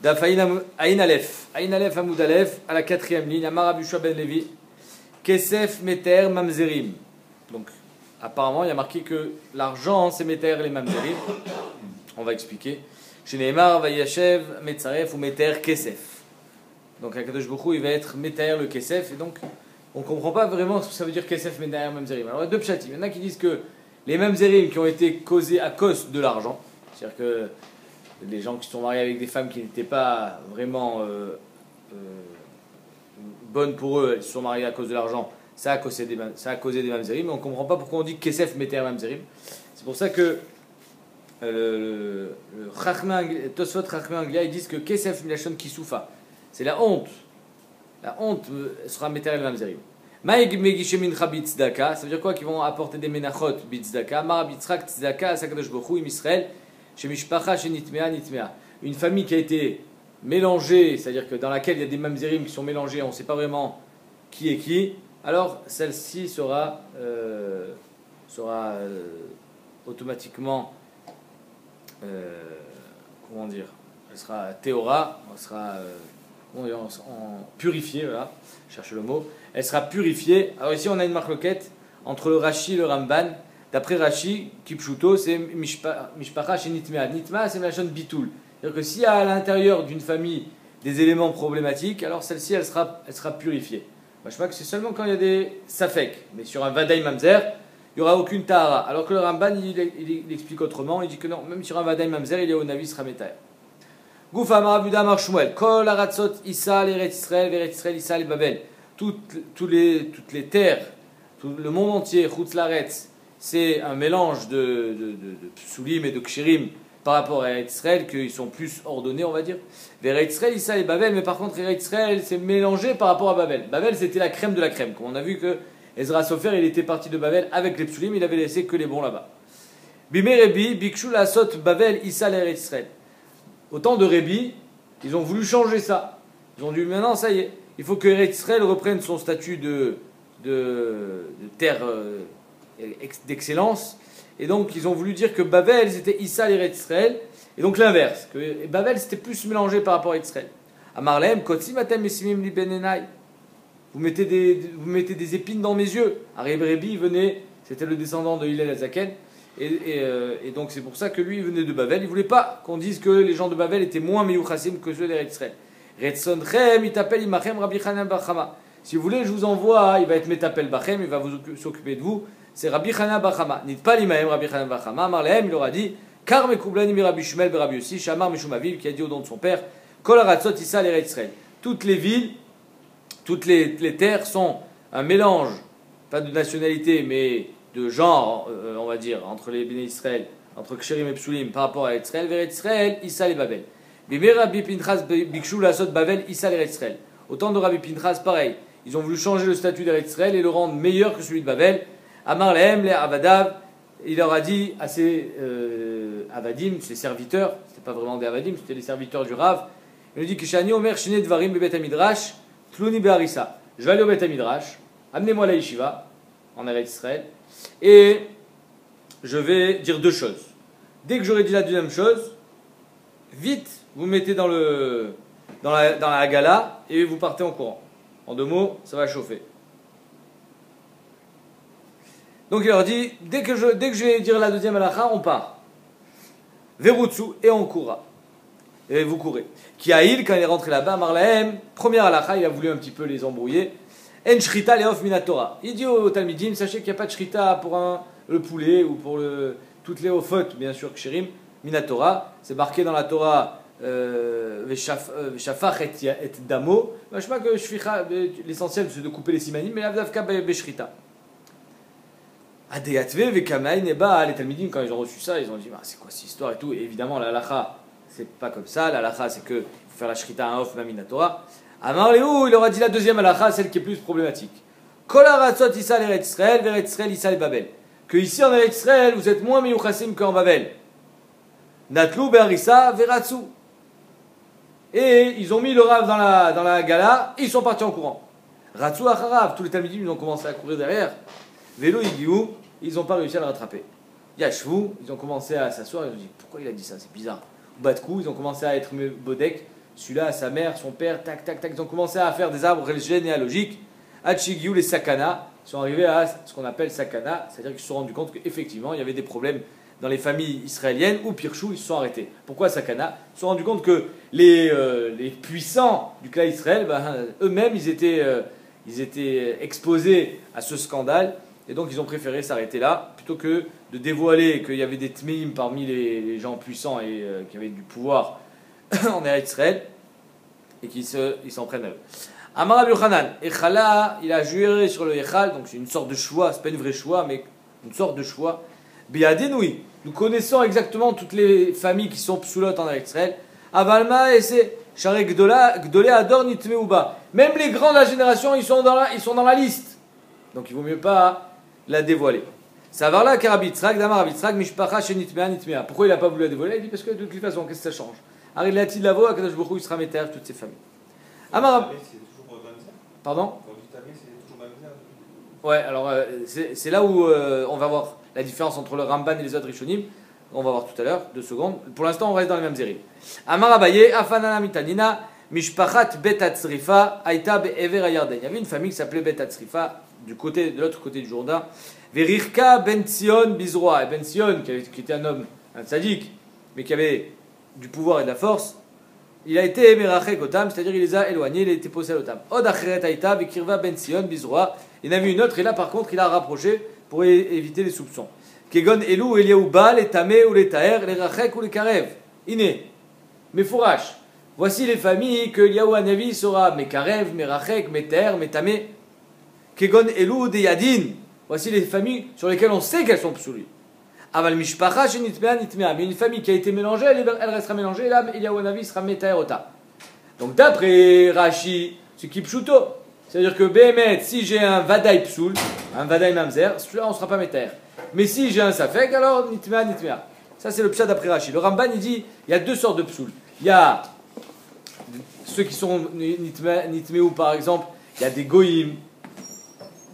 Daf Aïn Aleph. Aïn Aleph Hamoud Aleph, à la 4e ligne, Amar Rabbi Yoshua ben Levi, Kesef Meter Mamzerim. Donc, apparemment, il y a marqué que l'argent, c'est Meter les Mamzerim. On va expliquer. Chez Neymar, Vayashev, Metzaref ou Meter Kesef. Donc, Akadosh Baruch Hu, il va être Meter le Kesef. Et donc, on ne comprend pas vraiment ce que ça veut dire Kesef Meter Mamzerim. Alors, il y a deux pshatim. Il y en a qui disent que les Mamzerim qui ont été causés à cause de l'argent, c'est-à-dire que les gens qui se sont mariés avec des femmes qui n'étaient pas vraiment bonnes pour eux, elles se sont mariées à cause de l'argent, ça a causé des mamzerim, mais on ne comprend pas pourquoi on dit kesef meter mamzerim. C'est pour ça que le Tosfot Chachmei Anglia, ils disent que kesef milachon kisoufa, c'est la honte. La honte sera meter el mamzerim. Maïg megishe mincha bitzdaka, ça veut dire quoi? Qu'ils vont apporter des menachot bitzdaka, mara bitzrak tzedaka, sakadosh bochou, im Israël. Une famille qui a été mélangée, c'est-à-dire que dans laquelle il y a des mamzerim qui sont mélangés, on ne sait pas vraiment qui est qui, alors celle-ci sera automatiquement, comment dire, elle sera théora, elle sera purifiée, voilà, je cherche le mot, elle sera purifiée. Alors ici on a une marloquette entre le Rashi et le Ramban. D'après Rashi, Kipshuto, c'est Mishpacha chez Nitmea. Nitmea, c'est la chaîne Bitoul. C'est-à-dire que s'il y a à l'intérieur d'une famille des éléments problématiques, alors celle-ci, elle sera purifiée. Moi, je crois que c'est seulement quand il y a des Safek. Mais sur un Vadaï Mamzer, il n'y aura aucune Tahara. Alors que le Ramban, il explique autrement. Il dit que non, même sur un Vadaï Mamzer, il y a au Navi Srametay. Goufa Marabuda Marshmuel. Kol Aratzot Issa, l'Eretz Israël, l'Eretz Israël, Issa, les Babel. Toutes les terres, tout le monde entier, Chutz Laretz, c'est un mélange de psulim et de kshirim par rapport à Eretz Israël, qu'ils sont plus ordonnés, on va dire. Vers Eretz Israël, Issa et Babel, mais par contre, Eretz Israël, c'est mélangé par rapport à Babel. Babel, c'était la crème de la crème. Comme on a vu que Ezra Sofer, il était parti de Babel avec les psulim, il avait laissé que les bons là-bas. Bimé Rebi, Bikshu la sot Babel, Issa Eretz Israël. Au temps de Rebi, ils ont voulu changer ça. Ils ont dit, maintenant, ça y est, il faut que Eretz Israël reprenne son statut de terre d'excellence, et donc ils ont voulu dire que Babel c'était Issa l'Eretz Israël, et donc l'inverse, que Babel c'était plus mélangé par rapport à Israël. Amarlem, Kotsi matem mesimim li benenai. Vous mettez des épines dans mes yeux. Rebi venait, c'était le descendant de Hillel Azaken, et donc c'est pour ça que lui il venait de Babel. Il voulait pas qu'on dise que les gens de Babel étaient moins meyuchasim que ceux d'Eretz Israël. Retzonchem itapel imachem Rabbi Chanan bar Chama. Si vous voulez, je vous envoie, il va être metapel bachem, il va s'occuper de vous. C'est Rabbi Chanan bar Chama. N'it pas l'imahem Rabbi Chanan bar Chama. Marlehem, il aura dit, Kar mekoublani mi Rabbi Shmuel be Rabbi Yossi, Shamar Meshumaviv, qui a dit au nom de son père, Kol haratzot Issa l'Eretz Israël. Toutes les villes, toutes les terres sont un mélange, pas de nationalité, mais de genre, on va dire, entre les Béné Israël, entre Ksherim et Psulim, par rapport à Israël, vers Israël, Issa et Babel. Bimé Rabbi Pinchas Bikshu la sot Babel, Issa l'Eretz Israël. Au temps de Rabbi Pinchas, pareil. Ils ont voulu changer le statut d'Eretz Israël et le rendre meilleur que celui de Babel. Amar lehem le Avadav, il leur a dit à ses Avadim, ses serviteurs, c'était pas vraiment des Avadim, c'était les serviteurs du Rav. Il lui dit Kishani Omer Shene Dvarim Bebet Hamidrash, Tluni Beharissa. Je vais aller au Bet Hamidrash, amenez-moi la Yeshiva, en Eretz Israël, et je vais dire deux choses. Dès que j'aurai dit la deuxième chose, vite, vous mettez dans la gala et vous partez en courant. En deux mots, ça va chauffer. Donc il leur dit, dès que je vais dire la deuxième halakha, on part. Verutsu, et on courra. Et vous courez. Kiaïl, quand il est rentré là-bas, Marlahem, première halakha, il a voulu un petit peu les embrouiller. En shrita leof minatora. Il dit aux Talmidim, sachez qu'il n'y a pas de shrita pour le poulet ou pour toutes les ofot, bien sûr, kshirim, minatora. C'est marqué dans la Torah. Veshafach et damo. Je sais pas que l'essentiel c'est de couper les simanim, mais l'avdavka beshrita. Adeyatve vekamay neba. Les Talmidim quand ils ont reçu ça, ils ont dit c'est quoi cette histoire et tout. Et évidemment la halacha c'est pas comme ça. La halacha c'est que il faut faire la shrita un off minatora. Amar Léou il aura dit la deuxième halacha, celle qui est plus problématique. Kol haratzot Issa l'Eretz Israël, Eretz Israël Issa le Babel. Que ici en Eretz Israël vous êtes moins meyuchasim qu'en Babel. Natlou beharissa veratsu. Et ils ont mis le Rav dans la gala, et ils sont partis en courant. Ratsu acharav, tous les Talmidim ils ont commencé à courir derrière. Vélo igiou, ils n'ont pas réussi à le rattraper. Yashvou, ils ont commencé à s'asseoir, ils ont dit pourquoi il a dit ça, c'est bizarre. Au bas de coup, ils ont commencé à être bodek celui-là, sa mère, son père, tac, tac, tac. Ils ont commencé à faire des arbres généalogiques. Hachigiou, les sakana, ils sont arrivés à ce qu'on appelle sakana, c'est-à-dire qu'ils se sont rendus compte qu'effectivement, il y avait des problèmes dans les familles israéliennes, ou Pirchou, ils se sont arrêtés. Pourquoi sakana? Ils se sont rendus compte que les puissants du clan Israël, eux-mêmes, ils étaient exposés à ce scandale, et donc ils ont préféré s'arrêter là, plutôt que de dévoiler qu'il y avait des tmeim parmi les gens puissants et qui avaient du pouvoir en Israël, et qu'ils s'en prennent à eux. Amar Rabbi Yochanan, Echala, il a juré sur le Echal, donc c'est une sorte de choix, c'est pas une vraie choix, mais une sorte de choix. Biadinoui, nous connaissons exactement toutes les familles qui sont psoulot en Israël. Avalma et c'est Share Gdolé Ador Nitmeuba. Même les grands de la génération, ils sont dans la liste. Donc il vaut mieux pas la dévoiler. Savarla Karabitzrak, Damar Abitzrak, Mishpacha Shenitmea Nitmea. Pourquoi il n'a pas voulu la dévoiler? Il dit parce que de toute façon, qu'est-ce que ça change? Arilati Lavo, Akadosh Baruch Hu, il sera méter toutes ces familles. Amar. Pardon? Ouais, alors c'est là où on va voir la différence entre le Ramban et les autres Rishonim. On va voir tout à l'heure, 2 secondes. Pour l'instant, on reste dans les mêmes zérim. Amar Abaye, Afanana Mitanina, Mishpachat Bet Atzrifa, Aïta Be'ever Ayarden. Il y avait une famille qui s'appelait Bet Atzrifa, de l'autre côté du Jourdain. Verirka Ben Sion Bizroa. Et Ben Sion, qui était un homme, un tzaddik, mais qui avait du pouvoir et de la force, il a été Merachek Otam, c'est-à-dire il les a éloignés, il a été posé à l'Otam. Od Acheret Aïta, Bekirva Ben Sion Bizroa. Il y en a vu une autre, et là par contre, il a rapproché pour éviter les soupçons. Kegon Elou, Eliaouba, les Tamé ou les Taher, les Rachek ou les Karev. Iné, Mefourash. Voici les familles que Eliaou Hanavi sera Mekarev, Merachek, Meter, Metame. Kegon Elou, des Yadin. Voici les familles sur lesquelles on sait qu'elles sont psouli. Aval Mishpacha, Shenitmea, Nitmea. Mais une famille qui a été mélangée, elle restera mélangée, et là, Eliaou Hanavi sera Metaher Ota. Donc d'après Rashi, c'est Kipshuto. C'est-à-dire que Behemet, si j'ai un Vadaï Psoul, un Vadaï Mamzer, celui-là on ne sera pas Metaher. Mais si j'ai un Safek, alors Nitmea, Nitmea. Ça c'est le pshat d'après Rashi. Le Ramban il dit il y a 2 sortes de Psoul. Il y a ceux qui sont Nitmeou par exemple, il y a des Goïm,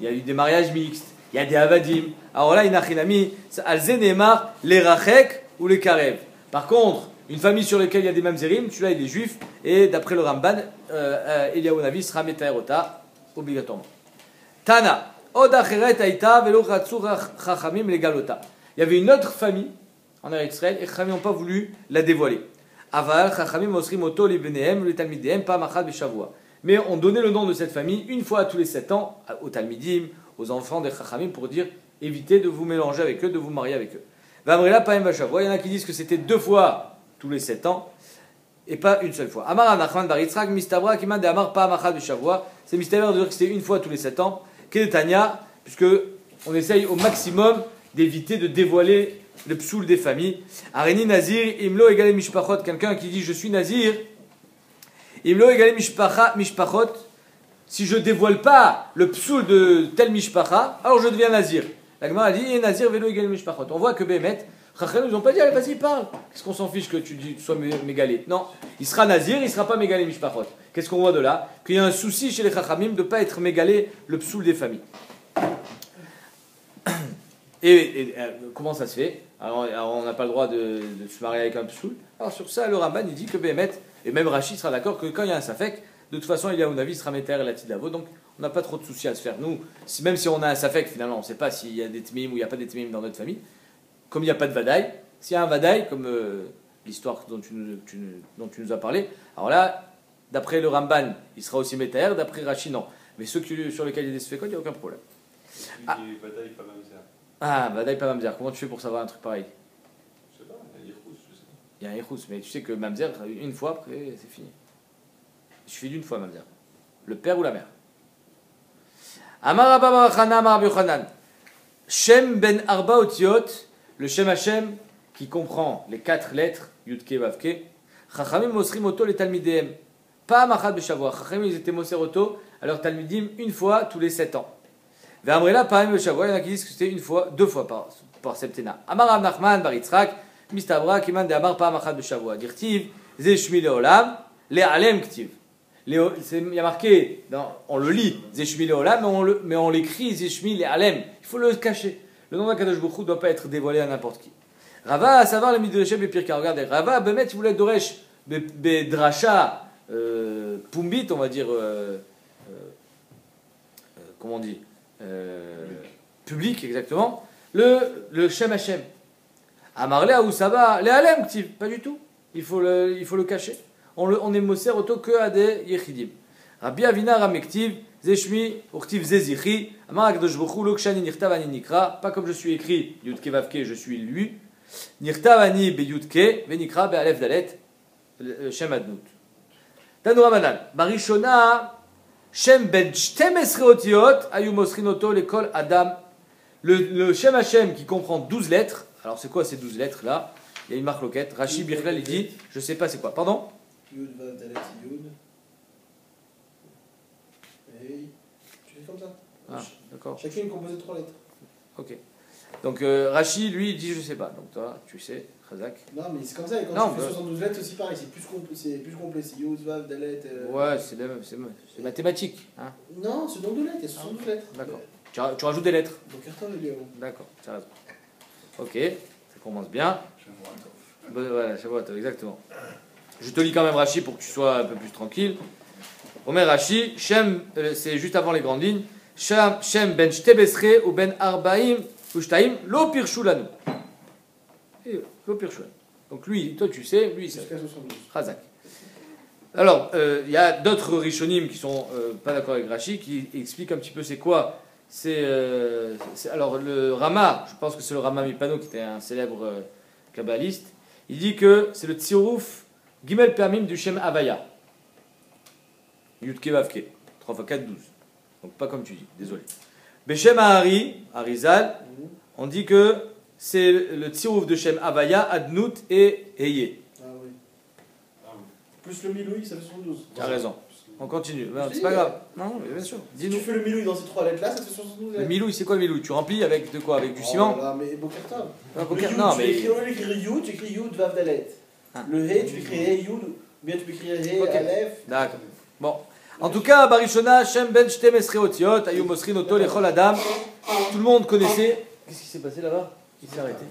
il y a eu des mariages mixtes, il y a des Avadim. Alors là, Inachinami, Alzenemar, les Rachek ou les Karev. Par contre, une famille sur laquelle il y a des Mamzerim, celui-là il est juif, et d'après le Ramban, Eliaou Navi sera Metaherota, obligatoirement. Tana, Odacheret Aïta, Velo Ratsur Chachamim, les Galota. Il y avait une autre famille en Israël, et Chachamim n'ont pas voulu la dévoiler. Aval, Chachamim, Osrim, Oto, les Benehem, les Talmidehem, pas Machad, Beshavua. Mais on donnait le nom de cette famille une fois tous les 7 ans aux Talmidim, aux enfants des Chachamim, pour dire évitez de vous mélanger avec eux, de vous marier avec eux. Vamrela, Paem, Beshavua. Il y en a qui disent que c'était 2 fois tous les 7 ans, et pas une seule fois. Amar Anachman Baritzrak, Mistabra, Kiman de Amar, pas Machad, Beshavua. C'est mystérieux de dire que c'était une fois tous les 7 ans. Kedetania, puisque on essaye au maximum d'éviter de dévoiler le psoul des familles. Areni Nazir, Imlo égale Mishpachot, quelqu'un qui dit je suis Nazir, Imlo égale Mishpachot, si je dévoile pas le psoul de tel Mishpacha, alors je deviens Nazir. La Gemara a dit Nazir velo égale Mishpachot. On voit que Bémet, Chachamim, ils n'ont pas dit allez vas-y parle. Qu'est-ce qu'on s'en fiche que tu sois mégalé? Non, il sera Nazir, il ne sera pas mégalé Mishpachot. Qu'est-ce qu'on voit de là? Qu'il y a un souci chez les Chachamim de ne pas être mégalé le psoul des familles. Et comment ça se fait? Alors on n'a pas le droit de se marier avec un psoul. Alors sur ça, le Ramban il dit que Bémet, et même Rashi sera d'accord que quand il y a un safek, de toute façon il y a un avis, sera Meter et la Tidavo, donc on n'a pas trop de soucis à se faire. Nous, même si on a un safek, finalement, on ne sait pas s'il y a des tmim ou il n'y a pas des tmim dans notre famille. Comme il n'y a pas de vadaï, s'il y a un vadaï, comme l'histoire dont tu nous as parlé, alors là, d'après le Ramban, il sera aussi Meter, d'après Rashi, non. Mais ceux sur lesquels il y a des safekot, il n'y a aucun problème. Ah, vadaï pas mamzer. Comment tu fais pour savoir un truc pareil? Je sais pas, il y a Yechous, je sais pas. Il y a un Yechous, mais tu sais que mamzer, une fois, après, c'est fini. Il suffit d'une fois mamzer. Le père ou la mère. Amar Abba Barachana, Amar Rabbi Yochanan. Shem ben Arba Otiot, le Shem Hashem, qui comprend les 4 lettres, Yudke Vavke. Chachamim Mosrim Oto les Talmidim. Pas Machad Beshavua. Chachamim, ils étaient Moser Oto à leur Talmidim une fois tous les 7 ans. Ve'amrela Paim Beshavua, il y en a qui disent que c'était 2 fois par septennat. Amar Rav Nachman Bar Yitzchak, Mistabra, Kiman de Amar Paam Achad Beshavua. Dirtiv, Ze Shmi Leolam, Le'alem Ktiv. Il y a marqué, on le lit, Ze Shmi Leolam, mais on l'écrit Ze Shmi Le'alem. Il faut le cacher. Le nom d'Akadosh Baruch Hu ne doit pas être dévoilé à n'importe qui. Rava, à savoir le Midrash Bepirka. Regardez, Rava, Bemet, il voulait Doresh, Bedrasha, pumbit, on va dire, comment on dit, public exactement, le Shem Hashem. Amarle ou Saba, les Alem, pas du tout. Il faut le cacher. On est Moser auto que à des Yechidim. Rabbi Avina Ramektiv, Zeshmi, Urtiv Zezichi, Amar Akdosh Bokhu, Lokshani Nirtav Ani Nikra, pas comme je suis écrit, Yudke Vavke, je suis lui. Nirtav Ani Be Yudke, Venikra Be Alef Dalet, Shem Adnut. Tanoura Manan, Barishona, Shem Ben Shtem Esreotiot, Ayu Mosrinoto, l'école Adam. Le Shem Hashem qui comprend 12 lettres. Alors c'est quoi ces 12 lettres là? Il y a une marque loquette. Rashi Birklal il dit, je sais pas c'est quoi. Pardon? Yud, Vav, Dalet, Yud. Hey. Tu fais comme ça. Ah, d'accord. Chacune composée de 3 lettres. Ok. Donc Rashi lui il dit je sais pas. Donc toi tu sais, Khazak. Non mais c'est comme ça, et quand tu fais 72 lettres c'est aussi pareil, c'est plus complet, c'est Yud, Vav, Dalet. Ouais, c'est mathématique. Hein. Non, c'est dans 2 lettres, il y a 72 lettres. D'accord. Tu rajoutes des lettres. Donc Artav et Léon. D'accord, tu as raison. Ok, ça commence bien. Voilà, Shavuot, exactement. Je te lis quand même Rashi pour que tu sois un peu plus tranquille. Omer Rashi, Shem, c'est juste avant les grandes lignes. Shem ben Shtebesre ou ben Arbaim Ushtaim, lo pirshu lanu. Lo pirshu lanu. Donc lui, toi tu sais, lui c'est Jusqu'à 72. Razak. Alors, il y a d'autres Rishonim qui sont pas d'accord avec Rashi, qui expliquent un petit peu c'est quoi. Alors le Rama, je pense que c'est le Rama Mipano qui était un célèbre kabbaliste, il dit que c'est le Tziruf Gimel Permim du Shem Havaya. Yudke Vavke, 3 x 4, 12. Donc pas comme tu dis, désolé. Beshem Ahari, Arizal, on dit que c'est le Tziruf de Shem Havaya, Adnut et Heye. Ah oui. Plus le Miloui, ça fait 72. Tu as raison. On continue. C'est pas grave. Non, mais bien sûr. Si Dis-nous. tu fais le Miloui dans ces 3 lettres là, ça fait 72 lettres. Le milouï, c'est quoi le milouï? Tu remplis avec de quoi? Avec du ciment? Voilà, mais Bokertov. Non, mais. Tu écris Yud, tu écris Yud, Vav, Dalet. Ah. Le He, tu écris He, Yud, ou bien tu peux écrire He, Ok. Aleph. D'accord. Bon. En tout cas, Barishona, Shem Ben Shtem Esreotiot, Ayum Osrin Oto Lechol Adam. Tout le monde connaissait. Qu'est-ce qui s'est passé là-bas? Il s'est arrêté.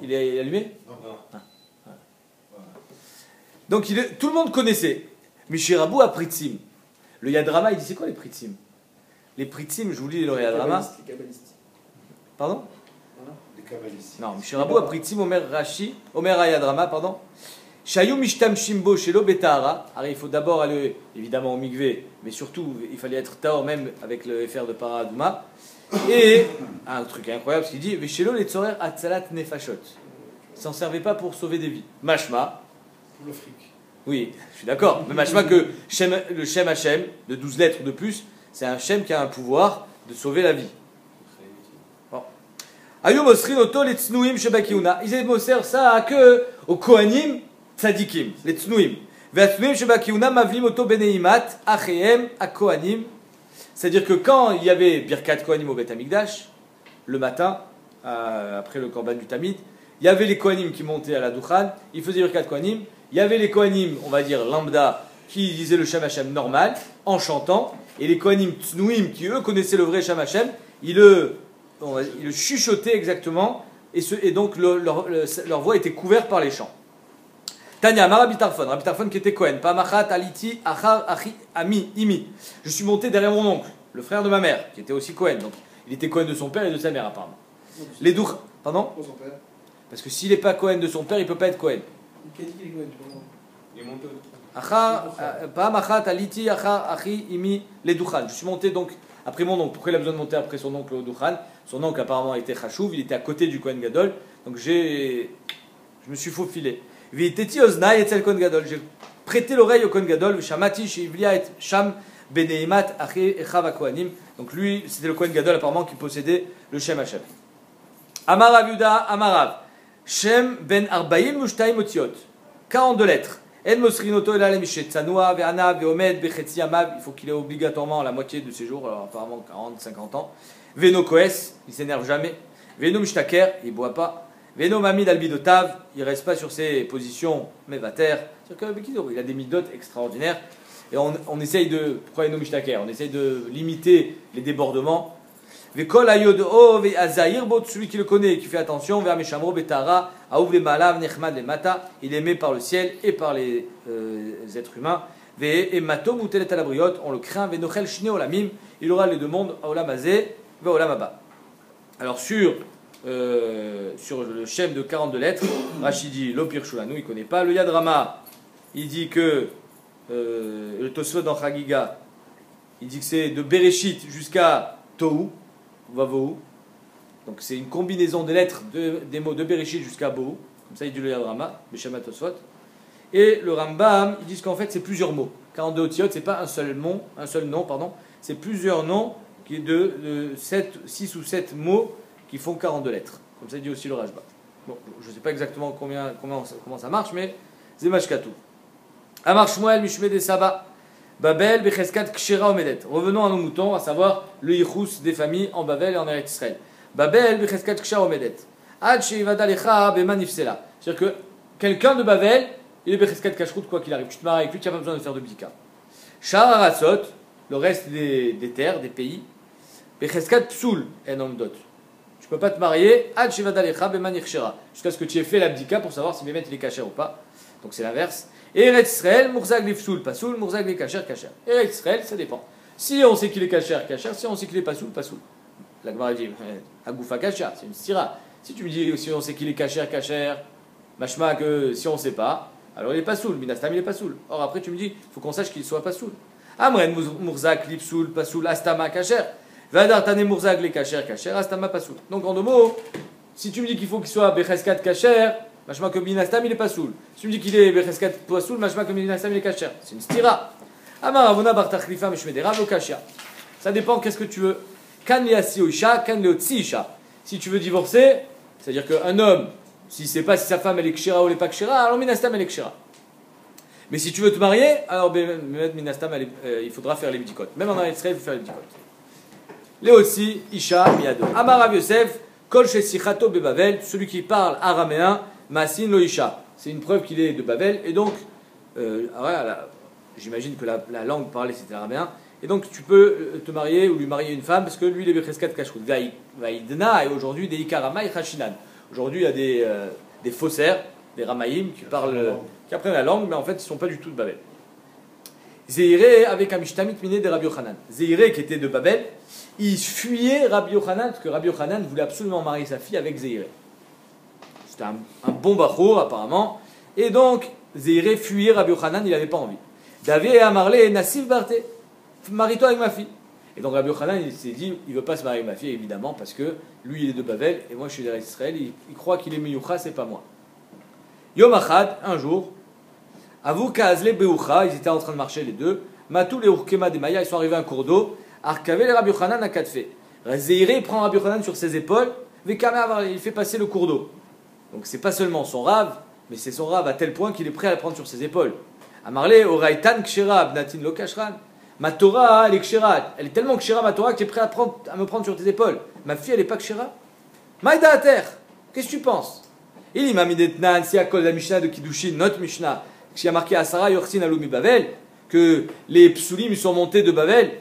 Il est allumé? Non. Ah. Donc tout le monde connaissait. Mishirabu a Pritzim. Le Yadrama, il dit c'est quoi les Pritzim? Les Pritzim, je vous lis le Yadrama. Les kabbalistes. Pardon? Les kabbalistes. Non, Mishirabu a Pritzim, Omer Rashi, Omer Ayadrama, pardon. Shayum Mishtam Shimbo Shelo Betahara. Alors il faut d'abord aller évidemment au Mikvé, mais surtout il fallait être Taor même avec le FR de Paradouma. Et un truc incroyable, ce qu'il dit Veshelo les Tzorer Atzalat Nefashot. Il s'en servait pas pour sauver des vies. Mashma. Pour le fric. Oui, je suis d'accord. Mais machma que le Shem Hashem, de 12 lettres ou de plus, c'est un Shem qui a un pouvoir de sauver la vie. Bon. Ayum Osrin Oto les Tznuim Shebakiuna. Ils émossèrent ça que aux Kohanim Tzadikim, les Tznuim. Ve'atznuim Shebakiuna Mavlim Oto Beneimat Acheem Akohanim. C'est-à-dire que quand il y avait Birkat Kohanim au Beth Amikdash, le matin, après le Korban du Tamid, il y avait les Kohanim qui montaient à la Duchan, ils faisaient Birkat Kohanim. Il y avait les Kohanim, on va dire lambda, qui disaient le Shem Hashem normal, en chantant, et les Kohanim Tznuim, qui eux connaissaient le vrai Shem Hashem, ils le chuchotaient exactement, et donc leur voix était couverte par les chants. Tanya, Rabbi Tarfon qui était Kohen, Pamachat Aliti Achar Achi Ami Imi. Je suis monté derrière mon oncle, le frère de ma mère, qui était aussi Kohen, donc il était Kohen de son père et de sa mère apparemment. Les Dour, pardon? Pour son père. Parce que s'il n'est pas Kohen de son père, il ne peut pas être Kohen. Qui a dit qu'il est Kohen, tu vois? Il est monté Je suis monté donc après mon oncle. Pourquoi il a besoin de monter après son oncle au Duchan? Son oncle apparemment était Chachouv, il était à côté du Kohen Gadol. Donc je me suis faufilé. J'ai prêté l'oreille au Kohen Gadol. Donc lui, c'était le Kohen Gadol apparemment qui possédait le Shem Hashem. Amarav Yuda, Amarav. Shem ben Arbaim Mushtaim Otiot. 42 lettres. El Mosrinoto el Alemishet Tzanoua, Ve'anav, Ve'omed, Bechetzi Amav. Il faut qu'il ait obligatoirement la moitié de ses jours, alors apparemment 40, 50 ans. Veno Koes, il s'énerve jamais. Veno Mishtaker, il boit pas. Veno Mamid Albidotav, il reste pas sur ses positions Mevater. C'est-à-dire qu'il a des midotes extraordinaires. Et on essaye de. Pourquoi Veno Mishtaker? On essaye de limiter les débordements. Vekol ayodo ve azahir bot, celui qui le connaît et qui fait attention, vers Meshamro betara, aouv le malav nechmad le mata, il est aimé par le ciel et par les êtres humains. Ve emato mutelet alabriot, on le craint, ve nochel shne olamim, il aura les deux mondes, olam azeh, ve olam haba. Alors sur le shem de 42 lettres, Rashi dit l'opir shulanu, il ne connaît pas. Le Yadrama, il dit que le Tosfot dans Chagiga, il dit que c'est de Bereshit jusqu'à Tohu, Vavohu. Donc c'est une combinaison des lettres des mots de Bereshit jusqu'à Bohu. Comme ça il dit le Yadrama, Beshama Tosfot. Et le Rambam, ils disent qu'en fait c'est plusieurs mots. 42 Otiot, c'est pas un seul nom, c'est plusieurs noms qui est de 6 ou 7 mots qui font 42 lettres. Comme ça dit aussi le Rajba. Bon, je ne sais pas exactement comment ça marche, mais Zemashkatu. Amar Shmuel, Mishme de Saba, Babel, Becheskat, Kshera, Omedet. Revenons à nos moutons, à savoir le Yichus des familles en Babel et en Eretz Israël. Babel, Becheskat, Kshera, Omedet. Ad Sheivada Lecha, Bemanifsela. C'est-à-dire que quelqu'un de Babel, il est Becheskat Kashrut, quoi qu'il arrive. Tu te maries avec lui, tu n'as pas besoin de faire de bdika. Shar Aratzot, le reste des terres, des pays, Becheskat Psoul, en Omdot. Tu ne peux pas te marier ad shivada lecha beman yichshera, jusqu'à ce que tu aies fait l'abdika pour savoir si Bémet il est kasher ou pas. Donc c'est l'inverse. Et Eretz Israël, murzag lifsoul, pasoul, murzag li kasher, kasher. Eretz Israël, ça dépend. Si on sait qu'il est kasher, kasher. Si on sait qu'il est pasoul, pasoul. La Gemara dit agoufa kasher, c'est une stira. Si tu me dis si on sait qu'il est kasher, kasher, machma que si on ne sait pas, alors il est pasoul, minastam il est pasoul. Or après tu me dis, il faut qu'on sache qu'il soit pasoul. Amren murzag lifsoul, pasoul, astama kasher. Vadar tane murzag le kasher kasher astama pasoul. Donc en deux mots, si tu me dis qu'il faut qu'il soit becheskat kasher, machma que binastam il est pasoul. Si tu me dis qu'il est becheskat pasoul, machma que binastam il est kasher. C'est une stira. Amar avona bartachlifa mishmedera lo kasher. Ça dépend qu'est-ce que tu veux. Kan liasi oisha, kan leotsi isha. Si tu veux divorcer, c'est-à-dire qu'un homme, s'il ne sait pas si sa femme elle est kshira ou elle n'est pas kshira, alors binastam elle est kshira. Mais si tu veux te marier, alors binastam il faudra faire les bdikot. Même en Israël, il faut faire les bdikot. Léotsi, Isha, Miado. Amar Rav Yosef, Kol Shesichato Bebavel, celui qui parle araméen, Masin Lo Isha. C'est une preuve qu'il est de Babel, et donc, j'imagine que la langue parlée c'était araméen, et donc tu peux te marier ou lui marier une femme, parce que lui il est Becheskat Kashrut. Vaïdna, et aujourd'hui des Ikaramai Chashinan. Aujourd'hui il y a des faussaires, des Ramaïm, qui apprennent la langue, mais en fait ils ne sont pas du tout de Babel. Zéhiré avec un mishtamit miné de Rabbi Yochanan. Zéhiré qui était de Babel, il fuyait Rabbi Yochanan, parce que Rabbi Yochanan voulait absolument marier sa fille avec Zéhiré. C'était un bon bachour apparemment, et donc Zéhiré fuyait Rabbi Yochanan, il n'avait pas envie. David et Amarlé, Nassif Barté, marie-toi avec ma fille. Et donc Rabbi Yochanan il s'est dit, il ne veut pas se marier avec ma fille évidemment, parce que lui il est de Babel, et moi je suis d'Israël, il croit qu'il est Miyucha, c'est pas moi. Yom Achad, un jour, Avou Kazle Beucha, ils étaient en train de marcher les deux. Matou les Urkema de Maya, ils sont arrivés à un cours d'eau. Arkavé les Rabbi Yochanan à quatre faits. Zéhiré prend Rabbi Yochanan sur ses épaules. Il fait passer le cours d'eau. Donc c'est pas seulement son rave, mais c'est son rave à tel point qu'il est prêt à le prendre sur ses épaules. Amarle Oraitan Kshera Abnatin Lokashran. Ma Torah, elle est Kshera. Elle est tellement Kshera, ma Torah, que tu es prêt à me prendre sur tes épaules. Ma fille, elle est pas Kshera. Maïda à terre. Qu'est-ce que tu penses? Il m'a mis des Tnan, si à cause de la Mishnah de Kiddushin, notre Mishnah. Qui a marqué Asara Yorsin Alumi Bavel, que les psulim sont montés de Babel,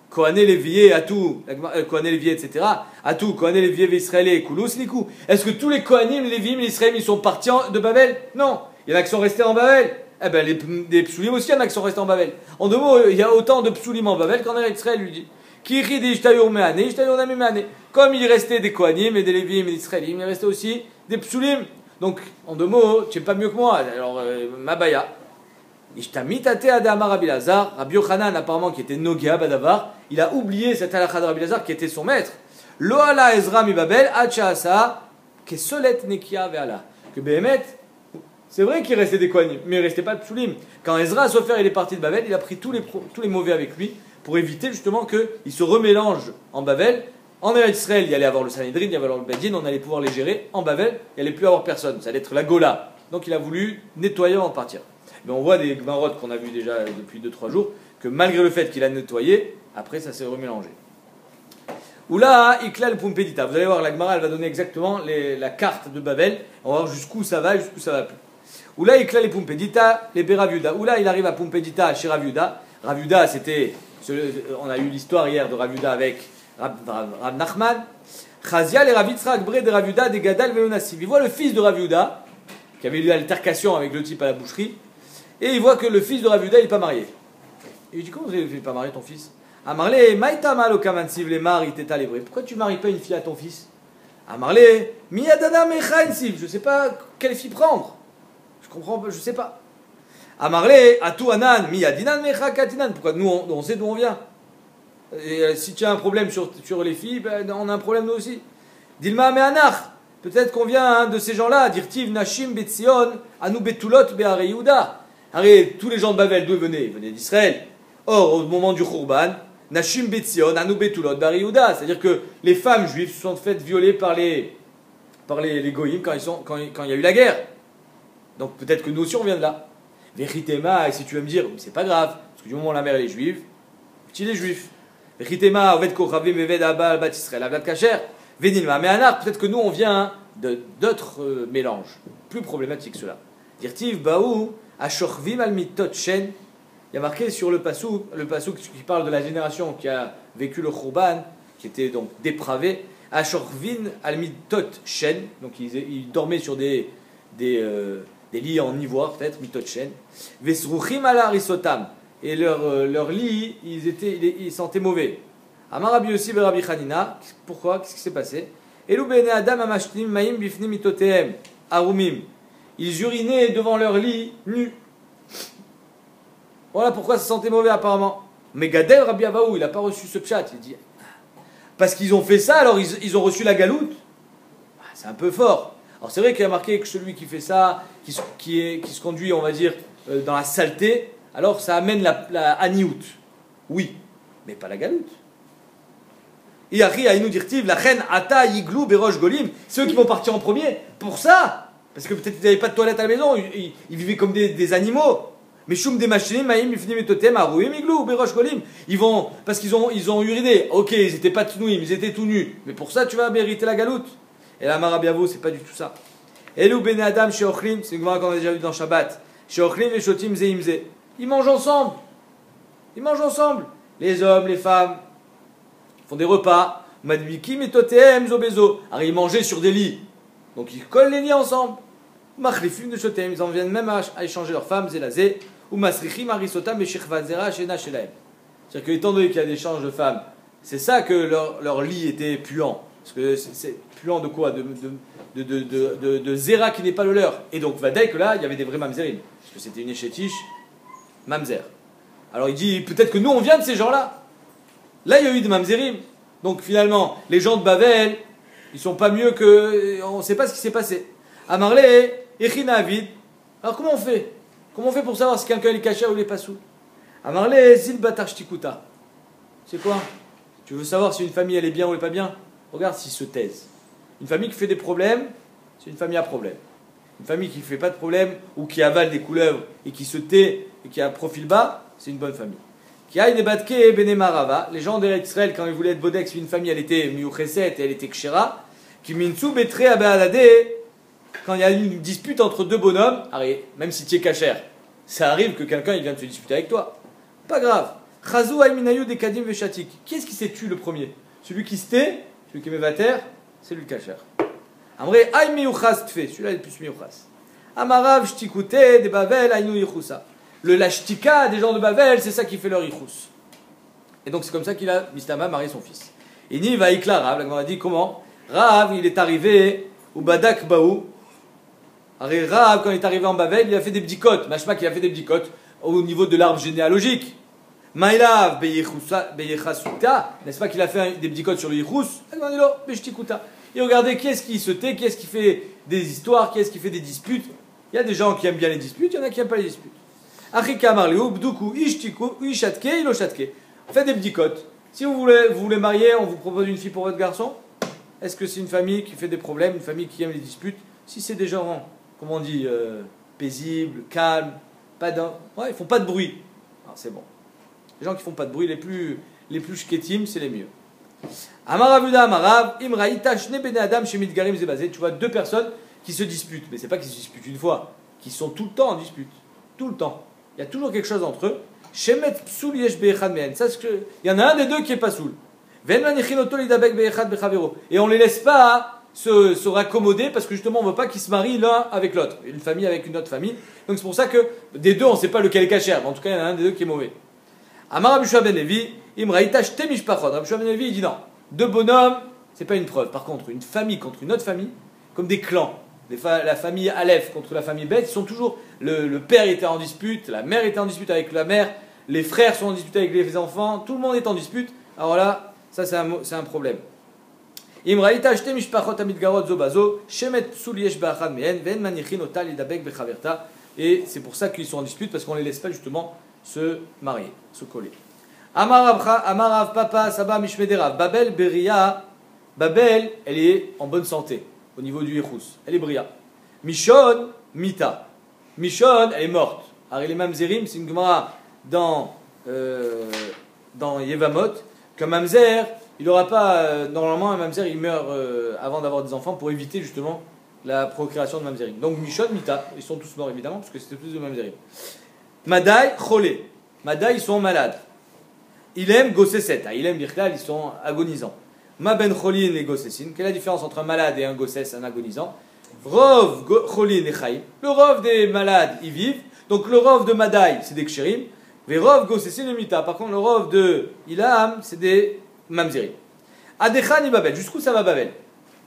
Kohané Lévié, Atou, Kohané Lévié, etc. Atou, Kohané Lévié, Israël, Koulous, Likou. Est-ce que tous les Kohanim, les Léviim, les Israéliens, ils sont partis de Babel? Non. Il y en a qui sont restés en Babel. Eh bien, les psulim aussi, il y en a qui sont restés en Babel. En deux mots, il y a autant de psulim en Babel qu'en Israël, lui dit. Comme il restait des Kohanim et des Léviim et des Israéliens, il restait aussi des psulim. Donc, en deux mots, tu n'es pas mieux que moi. Alors, Mabaya. Ishtamitate Adama Rabbi Lazar. Rabbi Yochanan, apparemment, qui était Nogia Badavar, il a oublié cette halakha de Rabbi Lazar qui était son maître. Lo ala Ezra mi Babel, Acha Asa, que solet nekia ve'ala. Que Béhémet, c'est vrai qu'il restait des Kohanim, mais il ne restait pas de Psulim. Quand Ezra a Sofer il est parti de Babel, il a pris tous les mauvais avec lui pour éviter justement qu'il se remélange en Babel. En Israël, il y allait avoir le Sanhedrin, il y allait avoir le Bedin, on allait pouvoir les gérer. En Babel, il n'y allait plus avoir personne, ça allait être la Gola. Donc il a voulu nettoyer avant de partir. Mais on voit des Gmarot qu'on a vu déjà depuis 2-3 jours, que malgré le fait qu'il a nettoyé, après ça s'est remélangé. Oula, Iklal Pumpedita. Vous allez voir, la Gemara elle va donner exactement la carte de Babel. On va voir jusqu'où ça va et jusqu'où ça va plus. Oula, Iklal Pumpedita, les Beraviuda. Oula, il arrive à Pumpedita, chez Raviuda. Raviuda, c'était. On a eu l'histoire hier de Raviuda avec Rav Nachman, Chazia et Rav Yitzhak Bre de Rav Yehuda de Gadal Velonassiv. Il voit le fils de Rav Yehuda, qui avait eu l'altercation avec le type à la boucherie, et il voit que le fils de Rav Yehuda, il n'est pas marié. Et il dit, comment tu n'es pas marié ton fils? Amarle, Maïta Malo Kamansiv les maris t'état les vrais. Pourquoi tu ne maries pas une fille à ton fils? Amarle, Miyadana Mechainsiv, je ne sais pas quelle fille prendre. Je comprends pas, je ne sais pas. Amarle, Atu Anan, Miyadinan Mecha Katinan. Pourquoi nous on sait d'où on vient. Et si tu as un problème sur les filles, ben, on a un problème nous aussi. Dilma Mehanach, peut-être qu'on vient de ces gens-là, Dirtiv Nashim Betzion, Anu Betulot Be'are Yehuda. Arrête, tous les gens de Babel, d'où ils venaient? Ils venaient d'Israël. Or, au moment du Khurban, Nashim Betzion, Anu Betulot Be'are Yehuda. C'est-à-dire que les femmes juives se sont faites violer par les goïms quand il y a eu la guerre. Donc peut-être que nous aussi on vient de là. Veritema, et si tu vas me dire, c'est pas grave, parce que du moment où la mère elle est juive, petit les juifs. Veritema, Oved Kochavim, Eved Abal, Bat Israël, Abad Kacher, Venilma, Mehanar, peut-être que nous on vient d'autres mélanges, plus problématiques ceux-là. Dirtiv, Baou, Ashorvim al Mitot Shen, il y a marqué sur le passouk qui parle de la génération qui a vécu le Khurban, qui était donc dépravé, Ashorvin al Mitot Shen, donc ils dormaient sur des lits en ivoire, peut-être, mitotchen. Vesruchim ala arisotam. Et leur lit, ils sentaient mauvais. Amar Rabbi Yossi be Rabbi Chanina. Pourquoi? Qu'est-ce qui s'est passé? Elu bene adam amashtim maim bifnim mitotehem. Arumim. Ils urinaient devant leur lit, nus. Voilà pourquoi ça sentait mauvais apparemment. Mais Gadel Rabbi Avaou, il n'a pas reçu ce pshat. Il dit, parce qu'ils ont fait ça, alors ils ont reçu la galoute. C'est un peu fort. Alors c'est vrai qu'il y a marqué que celui qui fait ça, qui se conduit, on va dire, dans la saleté, alors ça amène la haniout. Oui, mais pas la galoute. Iari aïnou dirtiv, la reine ata yiglou berosh golim, ceux qui vont partir en premier, pour ça, parce que peut-être qu'ils n'avaient pas de toilette à la maison, ils vivaient comme des animaux. Mais choum des machines, maïm, ifnim et totem, arouim, iglou, berosh golim. Ils vont, parce qu'ils ont uriné. Ok, ils n'étaient pas tout nus, ils étaient tout nus. Mais pour ça, tu vas mériter la galoute. Et la Marabiavo, c'est pas du tout ça. Elou ben Adam chez Ochlim, c'est une gemara qu'on a déjà vu dans Shabbat. Chez Ochlim et Shotim Zeimze. Ils mangent ensemble. Ils mangent ensemble. Les hommes, les femmes font des repas. Madbikim et Totem Zobezo. Alors ils mangeaient sur des lits. Donc ils collent les lits ensemble. Machlifim de Shotem, ils en viennent même à échanger leurs femmes, Zelazé. Ou Masrichim Arisotam et Shechvazera Shena Shelaem. C'est-à-dire que étant donné qu'il y a des échanges de femmes, c'est ça que leur lit était puant. Parce que c'est puant de quoi? De zéra qui n'est pas le leur. Et donc, Vadei que là, il y avait des vrais mamzerim. Parce que c'était une échétiche mamzer. Alors il dit, peut-être que nous, on vient de ces gens-là. Là, il y a eu des mamzerim. Donc finalement, les gens de Babel, ils sont pas mieux que... On ne sait pas ce qui s'est passé. Amarle, Echina Avid. Alors comment on fait? Comment on fait pour savoir si quelqu'un est caché ou il est pas sous? Amarle, Zil Batar Shtikuta. C'est quoi? Tu veux savoir si une famille, elle est bien ou elle est pas bien? Regarde s'ils se taisent. Une famille qui fait des problèmes, c'est une famille à problème. Une famille qui ne fait pas de problème ou qui avale des couleuvres et qui se tait et qui a un profil bas, c'est une bonne famille. Qui a une batke et benemarava. Les gens d'Israël, quand ils voulaient être bodex, une famille, elle était miucheset et elle était kshera. Qui minsu betre abealade. Quand il y a une dispute entre deux bonhommes, même si tu es kacher, ça arrive que quelqu'un il vient de se disputer avec toi. Pas grave. Chazou ayminayu de kadim veshatik. Qui est-ce qui s'est tué le premier? Celui qui se tait, celui qui est mévater, c'est lui le kacher. Amré ay miyuchas tfe, celui-là il est plus miyuchas. Amarav shtikute de Babel aynu yichusa. Le lashtika des gens de Babel, c'est ça qui fait leur yichus. Et donc c'est comme ça qu'il a, Mistama, marié son fils. Et ni va ikla Rav, la Gemara dit comment? Rav, il est arrivé au Badak Baou. Rav, quand il est arrivé en Babel, il a fait des bdikot. Mashma qu'il a fait des bdikot au niveau de l'arbre généalogique. Maïlav beyechasuta, n'est-ce pas qu'il a fait des bdikot sur le yichus? Et regardez qui est-ce qui se tait, qui est-ce qui fait des histoires, qui est-ce qui fait des disputes. Il y a des gens qui aiment bien les disputes, il y en a qui n'aiment pas les disputes. Faites des bdikot. Si vous voulez marier, on vous propose une fille pour votre garçon. Est-ce que c'est une famille qui fait des problèmes, une famille qui aime les disputes? Si c'est des gens, comment on dit, paisibles, calmes, ils font pas de bruit. Alors, c'est bon. Les gens qui font pas de bruit, les plus shketim, c'est les mieux. Amaravuda Amarav, Imraïta, Shne Bene Adam, Shemit Garim Zebazé. Tu vois deux personnes qui se disputent, mais c'est pas qu'ils se disputent une fois, qui sont tout le temps en dispute. Tout le temps. Il y a toujours quelque chose entre eux. Shemet Psoul Yesh Be'echad Mehen. Il y en a un des deux qui est pas soul. Et on ne les laisse pas se raccommoder parce que justement on ne veut pas qu'ils se marient l'un avec l'autre. Une famille avec une autre famille. Donc c'est pour ça que des deux on ne sait pas lequel est cachère. En tout cas il y en a un des deux qui est mauvais. Amar Rabbi Yehoshua ben Levi, Imraïta Shte Mishpachot. Rabbi Yehoshua ben Levi il dit non. Deux bonhommes, c'est pas une preuve. Par contre, une famille contre une autre famille, comme des clans. La famille Aleph contre la famille Beth, ils sont toujours. Le père était en dispute, la mère était en dispute avec la mère, les frères sont en dispute avec les enfants, tout le monde est en dispute. Alors là, ça c'est un problème. Imraïta Shte Mishpachot Amidgarot Zobazo, Shemet Psul Yesh Ba'achad Mehen, Ven Manichin Otal Idabek Bechaverta. Et c'est pour ça qu'ils sont en dispute, parce qu'on ne les laisse pas justement se marier, se coller. Amarav Papa Saba Mishmederav, Babel Beria. Babel, elle est en bonne santé au niveau du Yechus. Elle est bria. Mishon, Mita. Mishon, elle est morte. Ari les Mamzerim, c'est une Gemara dans Yevamot, que Mamzer, il n'aura pas. Normalement, un Mamzer, il meurt avant d'avoir des enfants pour éviter justement la procréation de Mamzerim. Donc Mishon, Mita, ils sont tous morts évidemment, parce que c'était plus de Mamzerim. Madai, Cholé. Madai, ils sont malades. Ilem, Gosseset. Ilem, Birklal, ils sont agonisants. Ma ben cholin et gossesin. Quelle est la différence entre un malade et un gossès, un agonisant? Rov cholin et chaim. Le rov des malades, ils vivent. Donc le rov de Madai, c'est des kshérim. Mais rov gossessin et mita. Par contre, le rov de Ilham, c'est des mamzerim. Adechan et Babel. Jusqu'où ça va Babel?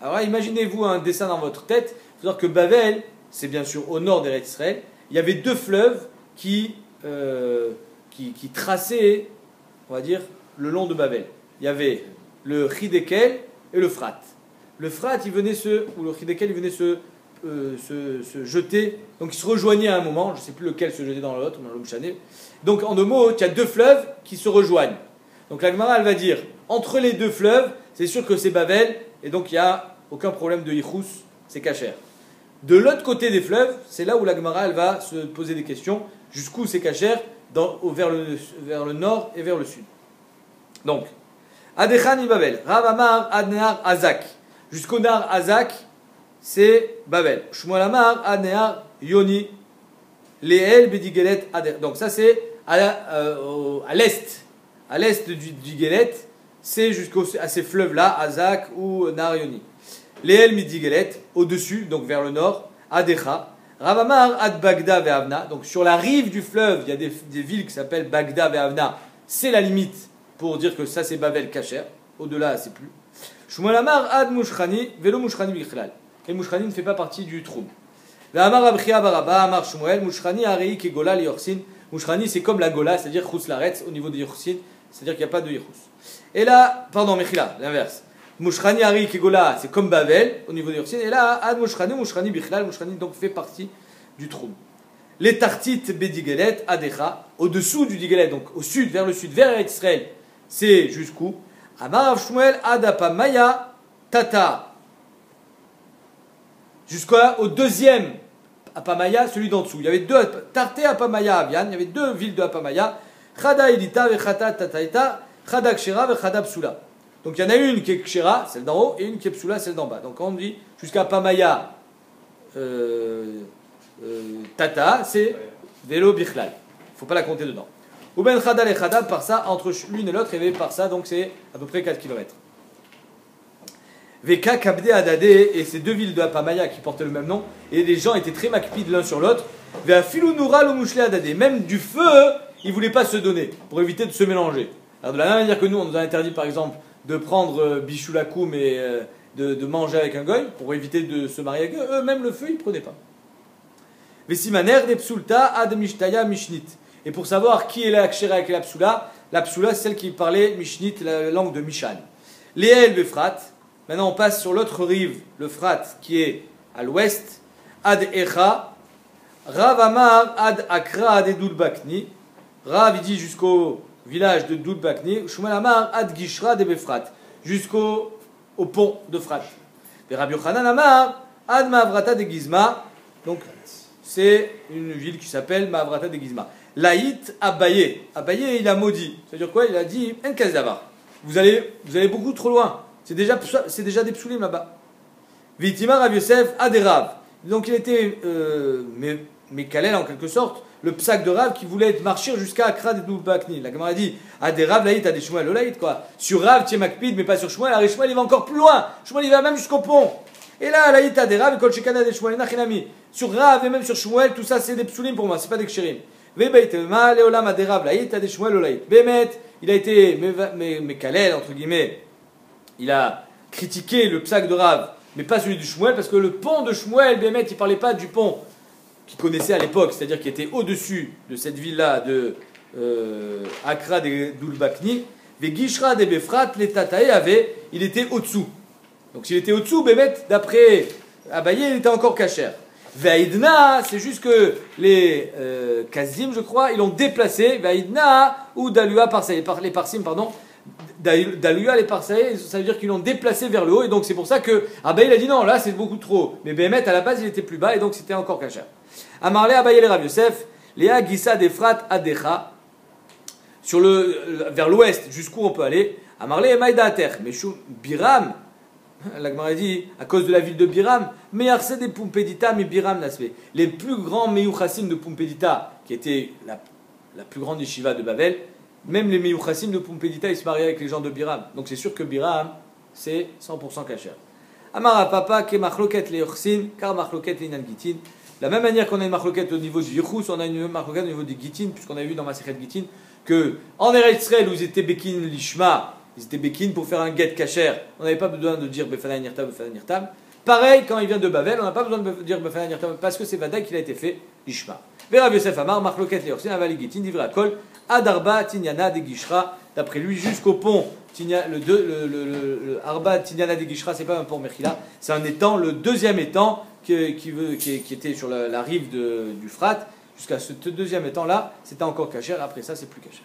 Alors là, imaginez-vous un dessin dans votre tête. Il faut savoir que Babel, c'est bien sûr au nord d'Eretz Israël. Il y avait deux fleuves qui traçaient, on va dire, le long de Babel. Il y avait le Hidekel et le Frat. Le Frat, il venait ou le Hidekel, il venait se jeter, donc ils se rejoignaient à un moment, je ne sais plus lequel se jetait dans l'autre, donc en deux mots, il y a deux fleuves qui se rejoignent. Donc la Gemara, elle va dire, entre les deux fleuves, c'est sûr que c'est Babel, et donc il n'y a aucun problème de Yichus, c'est cachère. De l'autre côté des fleuves, c'est là où la Gemara, elle va se poser des questions, jusqu'où c'est cachère, vers le nord et vers le sud. Donc, Adechan Babel, Rav Amar Adnear Azak. Jusqu'au Nar Azak, c'est Babel. Shmuel Amar Adnear Yoni. Leel Bedigelet Ader. Donc ça c'est à l'est. À l'est du Gelet, c'est à ces fleuves-là, Azak ou Nar Yoni. Leel Bedigelet, au-dessus, donc vers le nord, Adecha. Rav Amar Ad Bagda Ve'avna. Donc sur la rive du fleuve, il y a des villes qui s'appellent Bagda Ve'avna. C'est la limite pour dire que ça c'est Babel Kacher, au-delà c'est plus. Shmuel Amar Ad Mushchani, Velo Mushchani Bichlal. Et Mushchani ne fait pas partie du Troum. Amar Abchia Baraba, Amar Shmuel, Mushchani Arei Kegola Liorsin. Mushchani c'est comme la Gola, c'est-à-dire Chus Laretz au niveau de Yorsin, c'est-à-dire qu'il n'y a pas de Yichus. Et là, pardon, Mechila, l'inverse. Mushchani Arei Kegola, c'est comme Babel au niveau de Yorsin. Et là, Ad Mushchani, Mushchani Bichlal, Mushchani donc fait partie du Troum. Les Tartit Bedigelet, Adecha, au-dessous du Digelet, donc au sud, vers le sud, vers Israël. C'est jusqu'où? Amar Shmuel Adapamaya Tata. Jusqu'au deuxième Apamaya, celui d'en dessous. Il y avait deux Tarté Apamaya Avian, il y avait deux villes de Apamaya. Chada Edita Vechata Tataita, Chada Kshera Vechada Psula. Donc il y en a une qui est Kshera, celle d'en haut, et une qui est Psula, celle d'en bas. Donc quand on dit jusqu'à Apamaya Tata, c'est Vélo Bichlal. Il ne faut pas la compter dedans. Ou ben Chada et Chada, par ça, entre l'une et l'autre, il y avait par ça, donc c'est à peu près 4 km. Veka Kabde Adade, et ces deux villes de Apamaya qui portaient le même nom, et les gens étaient très macpides l'un sur l'autre. Vea Filou Noura lo Mouchle Adade, même du feu, ils ne voulaient pas se donner, pour éviter de se mélanger. Alors de la même manière que nous, on nous a interdit par exemple de prendre Bichoulakoum et de manger avec un goy, pour éviter de se marier avec eux, eux-mêmes le feu, ils ne prenaient pas. Vesimaner de Psulta ad Mishtaya Mishnit. Et pour savoir qui est la Kshera avec la Psula c'est celle qui parlait Mishnit, la langue de Mishan. Léel Befrat. Maintenant on passe sur l'autre rive, le Frat qui est à l'ouest. Ad Echa. Rav Amar Ad Akra Ad Edulbakni. Rav il dit jusqu'au village de Dulbakni. Shmuel Amar Ad Gishra de Befrat. Jusqu'au pont de Frat. Et Rabbi Yochanan Amar Ad Mavrata de Gizma. Donc c'est une ville qui s'appelle Mavrata de Gizma. Laït Abaye. Abaye, il a maudit. C'est-à-dire quoi? Il a dit En Kazavar. Vous allez beaucoup trop loin. C'est déjà des psoulim là-bas. Vitima Rav Yosef Aderav. Donc il était Mekalel en quelque sorte, le psak de Rav qui voulait marcher jusqu'à Akra de Doubakni. La Gemara dit, ah des Rav laït, ah des Shmuel laït quoi. Sur Rav, tu es Makpid, mais pas sur Shmuel. Alors Shmuel il va encore plus loin. Shmuel il va même jusqu'au pont. Et là, laït, ah des Rav, kol shekana des Shmuel, nachinami. Sur Rav et même sur Shmuel, tout ça c'est des psulim pour moi, c'est pas des kshirim. Vebaitema, leolam ah des Rav laït, ah des Shmuel laït. Bemet, il a été Mekalel, entre guillemets. Il a critiqué le psak de Rav, mais pas celui du Shmuel, parce que le pont de Shmuel, Bemet, il parlait pas du pont qu'il connaissait à l'époque, c'est-à-dire qui était au-dessus de cette ville-là de Akra de Doulbakni, Vegishra de Befrat, les Tatae avait, il était au-dessous. Donc s'il était au-dessous, Bémet, d'après Abaye, il était encore cachère. Vaïdna, c'est juste que les Kazim, je crois, ils l'ont déplacé, Vaïdna, ou Dalua Parsaï, les Parsim, pardon, Dalua les Parsaï, ça veut dire qu'ils l'ont déplacé vers le haut, et donc c'est pour ça que Abaye il a dit non, là c'est beaucoup trop. Mais Bémet, à la base, il était plus bas, et donc c'était encore cachère. Amarle Abaye le Rav Yosef, Léa Gissa d'Efrat Adecha, vers l'ouest, jusqu'où on peut aller. Amarle Emaïda Ater, Meshou Biram, la Gemara dit, à cause de la ville de Biram, Meyarse de Pumpedita, mais Biram Nasve. Les plus grands Meyuchassim de Pumpedita, qui était la plus grande yeshiva de Babel, même les Meyuchassim de Pumpedita, ils se mariaient avec les gens de Biram. Donc c'est sûr que Biram, c'est 100% kasher. Amara Papa, ke machloket le Yorsin, car machloket le Inan Gitin. De la même manière qu'on a une machloket au niveau du Yichus, on a une machloket au niveau du Gitin, puisqu'on a vu dans Masechet Gitin que en Eretz Israël où ils étaient Bekin Lishma, ils étaient Bekin pour faire un get kasher, on n'avait pas besoin de dire Befana Nirtam, Befana Nirtam. Pareil, quand il vient de Babel, on n'a pas besoin de dire Befana Nirtam parce que c'est Vadaï qu'il a été fait Lishma. Rav Yosef Amar, machloket le Yorsin, avali Gitin, divrei Akol, Adarba Tinyana de Gishra, d'après lui jusqu'au pont. Le Arba Tinyana de Gishra, c'est pas un pont Mechila, c'est un étang, le deuxième étang qui était sur la rive du Frat. Jusqu'à ce deuxième étang là, c'était encore cachère, après ça c'est plus cachère.